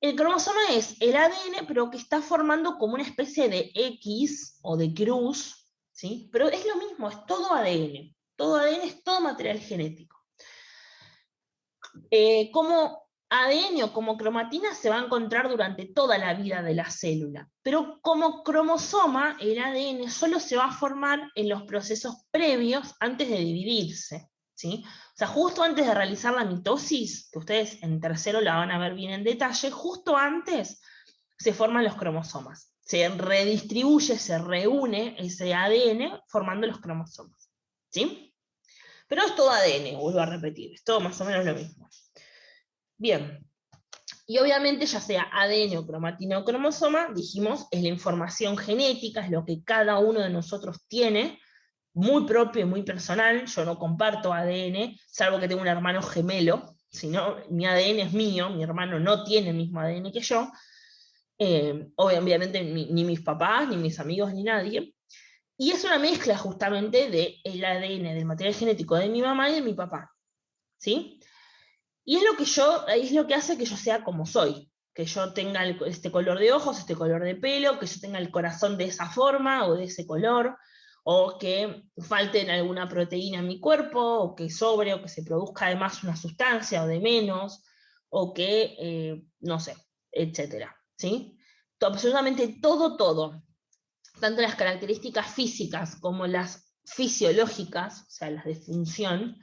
El cromosoma es el ADN, pero que está formando como una especie de X o de cruz, ¿sí? Pero es lo mismo, es todo ADN. Todo ADN es todo material genético. Como ADN o como cromatina se va a encontrar durante toda la vida de la célula, pero como cromosoma el ADN solo se va a formar en los procesos previos antes de dividirse, ¿sí? O sea, justo antes de realizar la mitosis, que ustedes en tercero la van a ver bien en detalle, justo antes se forman los cromosomas. Se redistribuye, se reúne ese ADN formando los cromosomas, ¿sí? Pero es todo ADN, vuelvo a repetir, es todo más o menos lo mismo. Bien, y obviamente ya sea ADN o cromatina o cromosoma, dijimos, es la información genética, es lo que cada uno de nosotros tiene, muy propio y muy personal. Yo no comparto ADN, salvo que tengo un hermano gemelo, sino mi ADN es mío, mi hermano no tiene el mismo ADN que yo, obviamente ni mis papás, ni mis amigos, ni nadie, y es una mezcla justamente del ADN, del material genético de mi mamá y de mi papá, ¿sí? Y es lo que hace que yo sea como soy, que yo tenga este color de ojos, este color de pelo, que yo tenga el corazón de esa forma o de ese color, o que falte alguna proteína en mi cuerpo, o que sobre, o que se produzca además una sustancia o de menos, o que, no sé, etcétera, ¿sí? Absolutamente todo, tanto las características físicas como las fisiológicas, o sea, las de función,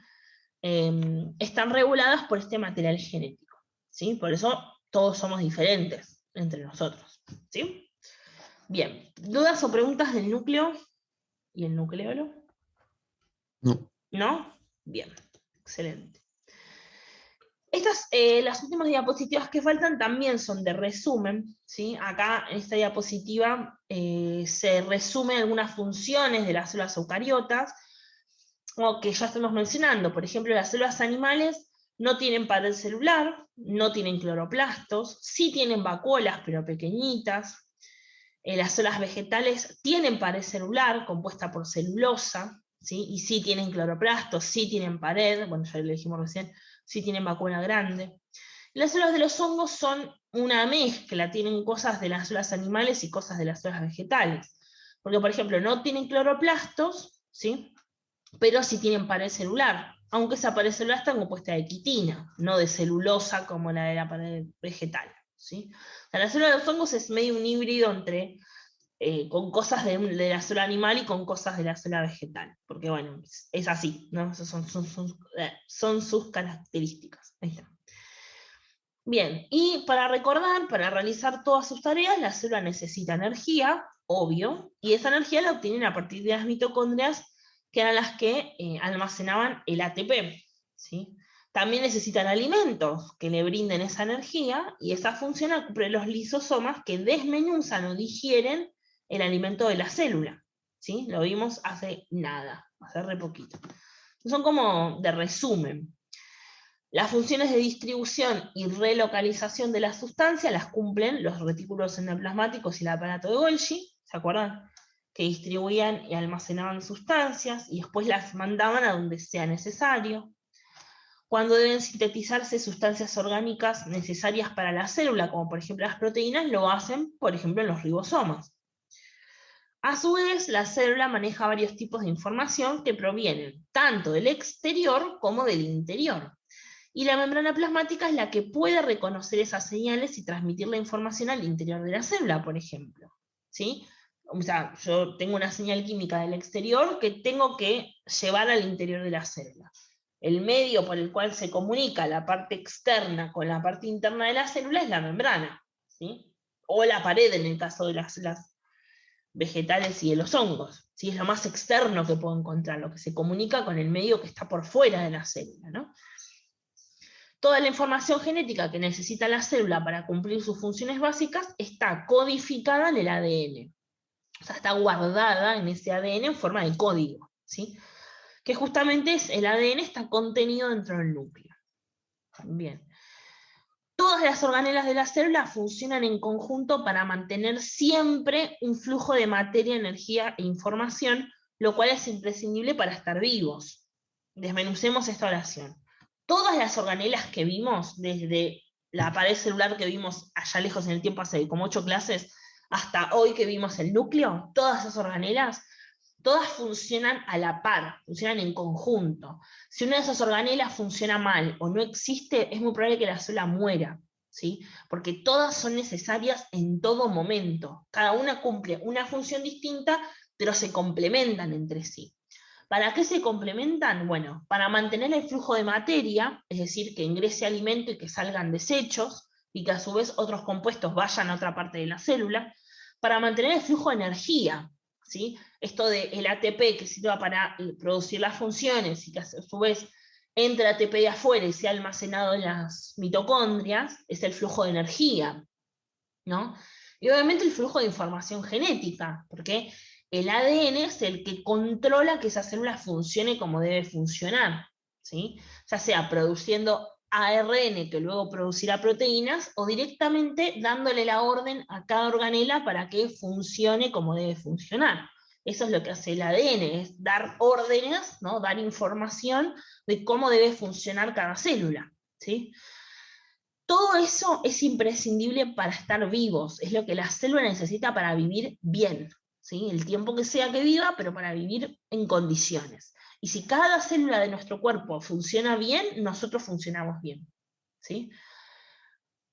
están reguladas por este material genético, ¿sí? Por eso todos somos diferentes entre nosotros, ¿sí? Bien, ¿dudas o preguntas del núcleo y el nucleolo? No. ¿No? Bien, excelente. Estas, las últimas diapositivas que faltan también son de resumen, ¿sí? Acá en esta diapositiva se resumen algunas funciones de las células eucariotas, o que ya estamos mencionando. Por ejemplo, las células animales no tienen pared celular, no tienen cloroplastos, sí tienen vacuolas, pero pequeñitas. Las células vegetales tienen pared celular, compuesta por celulosa, ¿sí? Y sí tienen cloroplastos, sí tienen pared, bueno, ya lo dijimos recién, sí tienen vacuola grande. Las células de los hongos son una mezcla, tienen cosas de las células animales y cosas de las células vegetales. Porque, por ejemplo, no tienen cloroplastos, ¿sí? Pero sí tienen pared celular, aunque esa pared celular está compuesta de quitina, no de celulosa como la de la pared vegetal, ¿sí? O sea, la célula de los hongos es medio un híbrido entre, con cosas de la célula animal y con cosas de la célula vegetal, porque bueno, es así, ¿no? Esas son sus características. Ahí está. Bien, y para recordar, para realizar todas sus tareas, la célula necesita energía, obvio, y esa energía la obtienen a partir de las mitocondrias, que eran las que almacenaban el ATP, ¿sí? También necesitan alimentos que le brinden esa energía, y esa función la cumplen los lisosomas, que desmenuzan o digieren el alimento de la célula, ¿sí? Lo vimos hace nada, hace re poquito. Son como de resumen. Las funciones de distribución y relocalización de la sustancia las cumplen los retículos endoplasmáticos y el aparato de Golgi, ¿se acuerdan? Que distribuían y almacenaban sustancias y después las mandaban a donde sea necesario. Cuando deben sintetizarse sustancias orgánicas necesarias para la célula, como por ejemplo las proteínas, lo hacen, por ejemplo, en los ribosomas. A su vez, la célula maneja varios tipos de información que provienen tanto del exterior como del interior. Y la membrana plasmática es la que puede reconocer esas señales y transmitir la información al interior de la célula, por ejemplo, ¿sí? O sea, yo tengo una señal química del exterior que tengo que llevar al interior de la célula. El medio por el cual se comunica la parte externa con la parte interna de la célula es la membrana, ¿sí? O la pared en el caso de las células vegetales y de los hongos, ¿sí? Es lo más externo que puedo encontrar, lo que se comunica con el medio que está por fuera de la célula, ¿no? Toda la información genética que necesita la célula para cumplir sus funciones básicas está codificada en el ADN. O sea, está guardada en ese ADN en forma de código, ¿sí? Que justamente el ADN está contenido dentro del núcleo. Bien. Todas las organelas de la célula funcionan en conjunto para mantener siempre un flujo de materia, energía e información, lo cual es imprescindible para estar vivos. Desmenucemos esta oración. Todas las organelas que vimos, desde la pared celular que vimos allá lejos en el tiempo hace como 8 clases, hasta hoy que vimos el núcleo, todas esas organelas, todas funcionan a la par, funcionan en conjunto. Si una de esas organelas funciona mal o no existe, es muy probable que la célula muera, ¿sí? Porque todas son necesarias en todo momento. Cada una cumple una función distinta, pero se complementan entre sí. ¿Para qué se complementan? Bueno, para mantener el flujo de materia, es decir, que ingrese alimento y que salgan desechos, y que a su vez otros compuestos vayan a otra parte de la célula, para mantener el flujo de energía, ¿sí? Esto del ATP que sirva para producir las funciones y que a su vez entre ATP de afuera y sea almacenado en las mitocondrias, es el flujo de energía, ¿no? Y obviamente el flujo de información genética, porque el ADN es el que controla que esa célula funcione como debe funcionar, ¿sí? Ya sea produciendo ARN que luego producirá proteínas, o directamente dándole la orden a cada organela para que funcione como debe funcionar. Eso es lo que hace el ADN, es dar órdenes, ¿no? Dar información de cómo debe funcionar cada célula, ¿sí? Todo eso es imprescindible para estar vivos, es lo que la célula necesita para vivir bien, ¿sí? El tiempo que sea que viva, pero para vivir en condiciones. Y si cada célula de nuestro cuerpo funciona bien, nosotros funcionamos bien, ¿sí?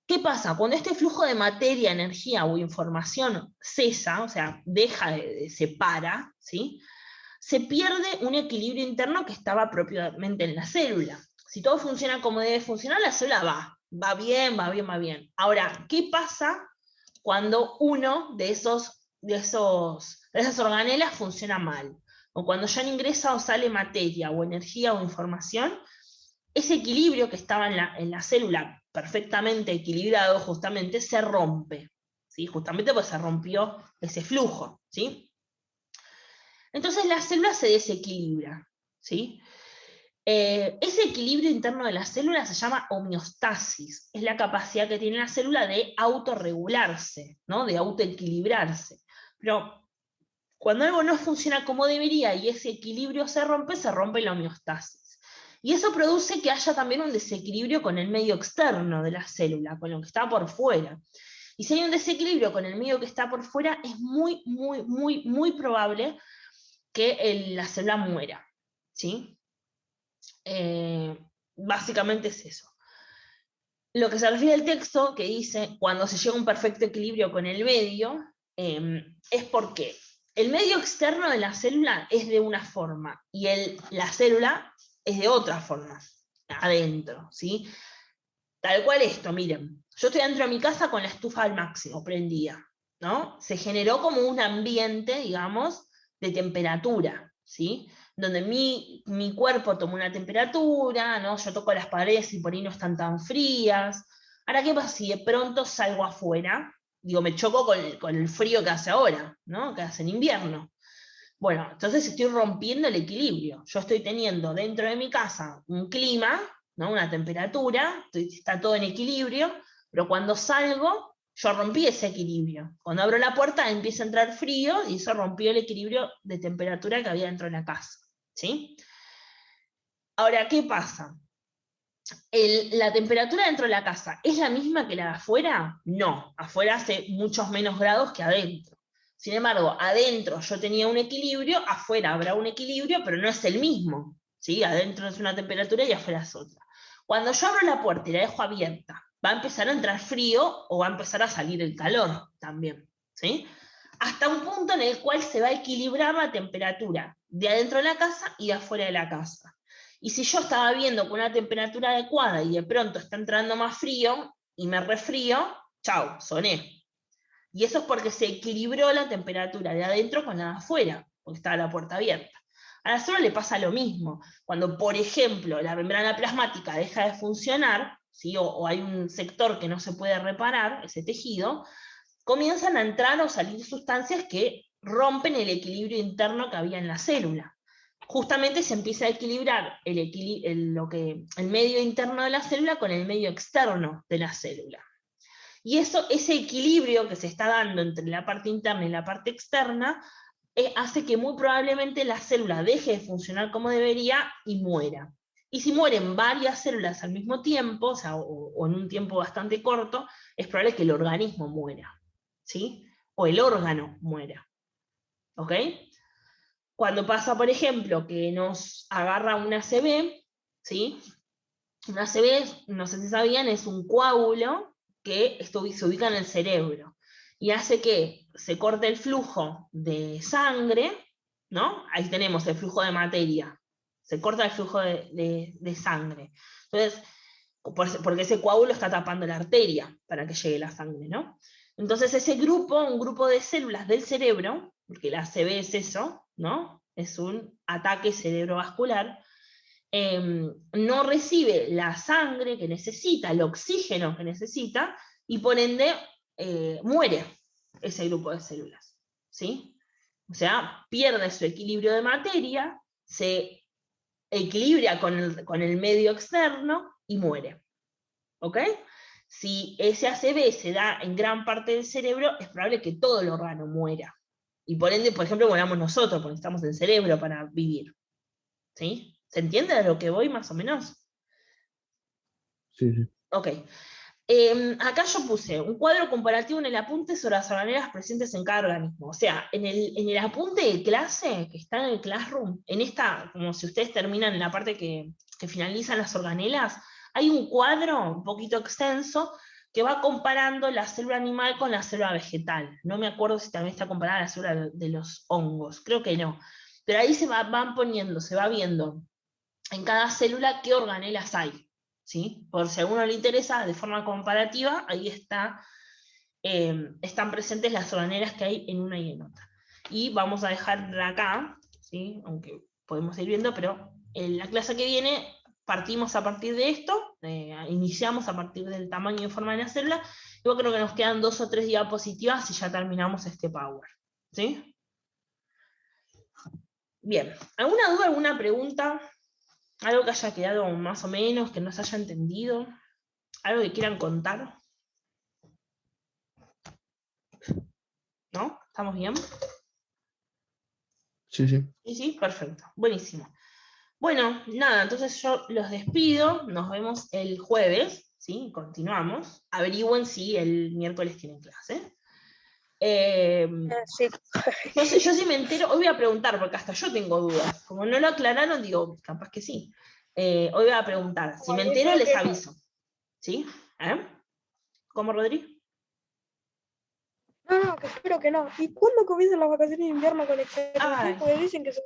¿Qué pasa? Cuando este flujo de materia, energía o información cesa, o sea, se para, ¿sí? Se pierde un equilibrio interno que estaba propiamente en la célula. Si todo funciona como debe funcionar, la célula va bien, va bien, va bien. Ahora, ¿qué pasa cuando uno de esas organelas funciona mal? O cuando ya no ingresa o sale materia o energía o información, ese equilibrio que estaba en la célula perfectamente equilibrado, justamente se rompe, ¿sí? Justamente porque se rompió ese flujo, ¿sí? Entonces la célula se desequilibra, ¿sí? Ese equilibrio interno de la célula se llama homeostasis, es la capacidad que tiene la célula de autorregularse, ¿no? De autoequilibrarse. Pero cuando algo no funciona como debería y ese equilibrio se rompe la homeostasis. Y eso produce que haya también un desequilibrio con el medio externo de la célula, con lo que está por fuera. Y si hay un desequilibrio con el medio que está por fuera, es muy, muy, muy, muy probable que la célula muera, ¿sí? Básicamente es eso. Lo que se refiere al texto, que dice, cuando se llega a un perfecto equilibrio con el medio, es porque el medio externo de la célula es de una forma, y la célula es de otra forma, adentro, ¿sí? Tal cual esto, miren, yo estoy dentro de mi casa con la estufa al máximo, prendida, ¿no? Se generó como un ambiente, digamos, de temperatura, ¿sí? Donde mi cuerpo tomó una temperatura, ¿no? Yo toco las paredes y por ahí no están tan frías. Ahora, ¿qué pasa si de pronto salgo afuera? Digo, me choco con el frío que hace ahora, ¿no? Que hace en invierno. Bueno, entonces estoy rompiendo el equilibrio. Yo estoy teniendo dentro de mi casa un clima, ¿no? Una temperatura, está todo en equilibrio, pero cuando salgo, yo rompí ese equilibrio. Cuando abro la puerta empieza a entrar frío y eso rompió el equilibrio de temperatura que había dentro de la casa, ¿sí? Ahora, ¿qué pasa? ¿La temperatura dentro de la casa es la misma que la de afuera? No, afuera hace muchos menos grados que adentro. Sin embargo, adentro yo tenía un equilibrio, afuera habrá un equilibrio, pero no es el mismo, ¿sí? Adentro es una temperatura y afuera es otra. Cuando yo abro la puerta y la dejo abierta, va a empezar a entrar frío o va a empezar a salir el calor también, ¿sí? Hasta un punto en el cual se va a equilibrar la temperatura de adentro de la casa y de afuera de la casa. Y si yo estaba viendo con una temperatura adecuada y de pronto está entrando más frío y me resfrío, chau, soné. Y eso es porque se equilibró la temperatura de adentro con la de afuera, porque estaba la puerta abierta. A la célula le pasa lo mismo. Cuando, por ejemplo, la membrana plasmática deja de funcionar, ¿sí? o hay un sector que no se puede reparar, ese tejido, comienzan a entrar o salir sustancias que rompen el equilibrio interno que había en la célula. Justamente se empieza a equilibrar el medio interno de la célula con el medio externo de la célula. Y ese equilibrio que se está dando entre la parte interna y la parte externa hace que muy probablemente la célula deje de funcionar como debería y muera. Y si mueren varias células al mismo tiempo, o sea, o en un tiempo bastante corto, es probable que el organismo muera, ¿sí? O el órgano muera, ¿ok? Cuando pasa, por ejemplo, que nos agarra una ACV, ¿sí? Una ACV, no sé si sabían, es un coágulo que se ubica en el cerebro y hace que se corte el flujo de sangre, ¿no? Ahí tenemos el flujo de materia, se corta el flujo de sangre. Entonces, porque ese coágulo está tapando la arteria para que llegue la sangre, ¿no? Entonces un grupo de células del cerebro, porque la ACV es eso, ¿no? Es un ataque cerebrovascular, no recibe la sangre que necesita, el oxígeno que necesita, y por ende muere ese grupo de células, ¿sí? O sea, pierde su equilibrio de materia, se equilibra con el medio externo y muere, ¿ok? Si ese ACV se da en gran parte del cerebro, es probable que todo el órgano muera. Y por ende, por ejemplo, moramos nosotros, porque estamos en el cerebro para vivir, ¿sí? ¿Se entiende de lo que voy más o menos? Sí, sí. Ok. Acá yo puse un cuadro comparativo en el apunte sobre las organelas presentes en cada organismo. O sea, en el apunte de clase, que está en el Classroom, en esta, como si ustedes terminan en la parte que finalizan las organelas, hay un cuadro un poquito extenso que va comparando la célula animal con la célula vegetal. No me acuerdo si también está comparada la célula de los hongos, creo que no. Pero ahí van poniendo, se va viendo en cada célula qué organelas hay. ¿Sí? Por si a alguno le interesa, de forma comparativa, ahí están presentes las organelas que hay en una y en otra. Y vamos a dejar acá, ¿sí? Aunque podemos ir viendo, pero en la clase que viene partimos a partir de esto, iniciamos a partir del tamaño y forma de la célula, y yo creo que nos quedan 2 o 3 diapositivas y ya terminamos este Power. ¿Sí? Bien, ¿alguna duda, alguna pregunta? ¿Algo que haya quedado más o menos, que no se haya entendido? ¿Algo que quieran contar? ¿No? ¿Estamos bien? Sí, sí. Sí, perfecto. Buenísimo. Bueno, nada, entonces yo los despido. Nos vemos el jueves, ¿sí? Continuamos. Averigüen si el miércoles tienen clase. Sí. Yo si me entero, hoy voy a preguntar, porque hasta yo tengo dudas. Como no lo aclararon, digo, capaz que sí. Hoy voy a preguntar. Si me entero, les aviso. ¿Sí? ¿Cómo, Rodri? No, que espero que no. ¿Y cuándo comienzan las vacaciones de invierno con extensión? Ay. Porque dicen que se